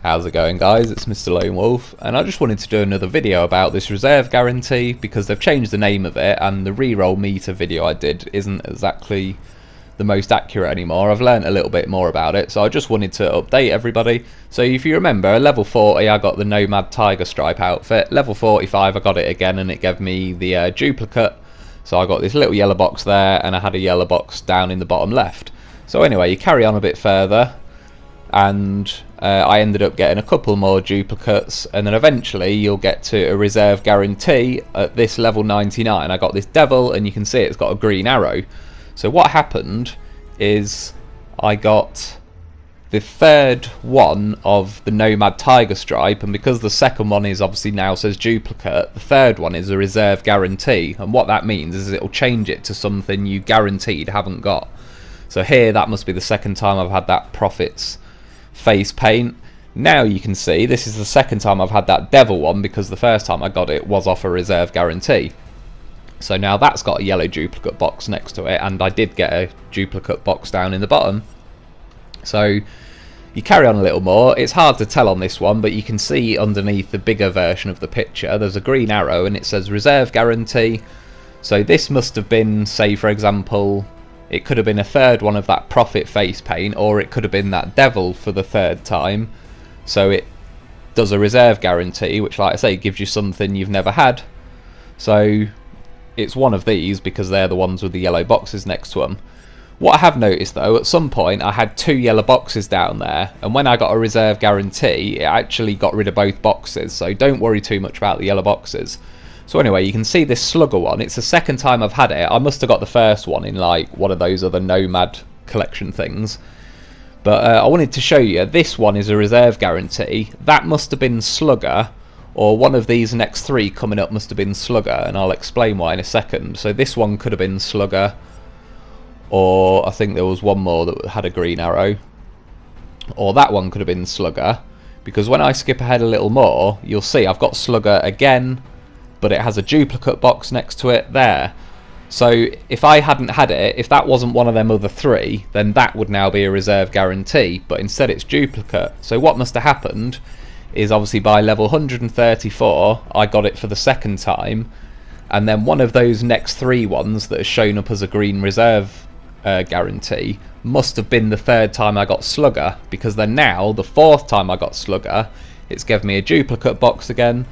How's it going, guys? It's Mr. Lone Wolf, and I just wanted to do another video about this reserve guarantee because they've changed the name of it, and the reroll meter video I did isn't exactly the most accurate anymore. I've learned a little bit more about it, so I just wanted to update everybody. So if you remember, level 40 I got the Nomad Tiger Stripe outfit, level 45 I got it again and it gave me the duplicate. So I got this little yellow box there, and I had a yellow box down in the bottom left. So anyway, you carry on a bit further, and I ended up getting a couple more duplicates, and then eventually you'll get to a reserve guarantee at this level 99. I got this devil, and you can see it's got a green arrow. So what happened is I got the third one of the Nomad Tiger Stripe, and because the second one is obviously now says duplicate, the third one is a reserve guarantee, and what that means is it'll change it to something you guaranteed haven't got. So here, that must be the second time I've had that Prophet's face paint. Now you can see this is the second time I've had that devil one, because the first time I got it was off a reserve guarantee. So now that's got a yellow duplicate box next to it, and I did get a duplicate box down in the bottom. So you carry on a little more. It's hard to tell on this one, but you can see underneath the bigger version of the picture there's a green arrow and it says reserve guarantee. So this must have been, say for example, it could have been a third one of that Prophet face paint, or it could have been that devil for the third time. So it does a reserve guarantee, which, like I say, gives you something you've never had. So it's one of these because they're the ones with the yellow boxes next to them. What I have noticed though, at some point I had two yellow boxes down there, and when I got a reserve guarantee it actually got rid of both boxes, so don't worry too much about the yellow boxes. So anyway, you can see this slugger one. It's the second time I've had it. I must have got the first one in like one of those other Nomad collection things. But I wanted to show you, this one is a reserve guarantee. That must have been slugger, or one of these next three coming up must have been slugger, and I'll explain why in a second. So this one could have been slugger, or I think there was one more that had a green arrow, or that one could have been slugger, because when I skip ahead a little more you'll see I've got slugger again, but it has a duplicate box next to it there. So if I hadn't had it, if that wasn't one of them other three, then that would now be a reserve guarantee, but instead it's duplicate. So what must have happened is obviously by level 134 I got it for the second time, and then one of those next three ones that has shown up as a green reserve guarantee must have been the third time I got slugger, because then now the fourth time I got slugger it's given me a duplicate box again.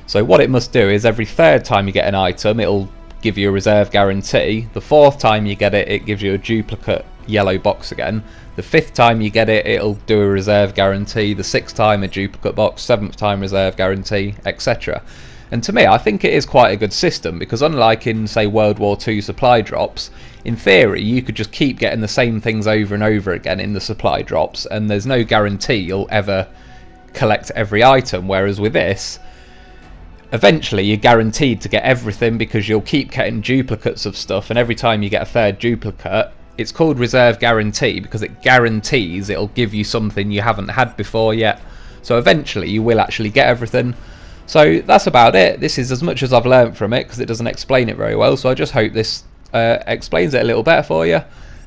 So what it must do is every third time you get an item it'll give you a reserve guarantee. The fourth time you get it, it gives you a duplicate yellow box again. The fifth time you get it, it'll do a reserve guarantee. The sixth time a duplicate box, seventh time reserve guarantee, etc. And to me, I think it is quite a good system, because unlike in, say, World War II supply drops, in theory you could just keep getting the same things over and over again in the supply drops, and there's no guarantee you'll ever collect every item, whereas with this, eventually you're guaranteed to get everything, because you'll keep getting duplicates of stuff, and every time you get a third duplicate, it's called reserve guarantee because it guarantees it'll give you something you haven't had before yet. So eventually you will actually get everything. So that's about it. This is as much as I've learned from it, because it doesn't explain it very well, so I just hope this explains it a little better for you.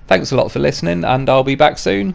Thanks a lot for listening, and I'll be back soon.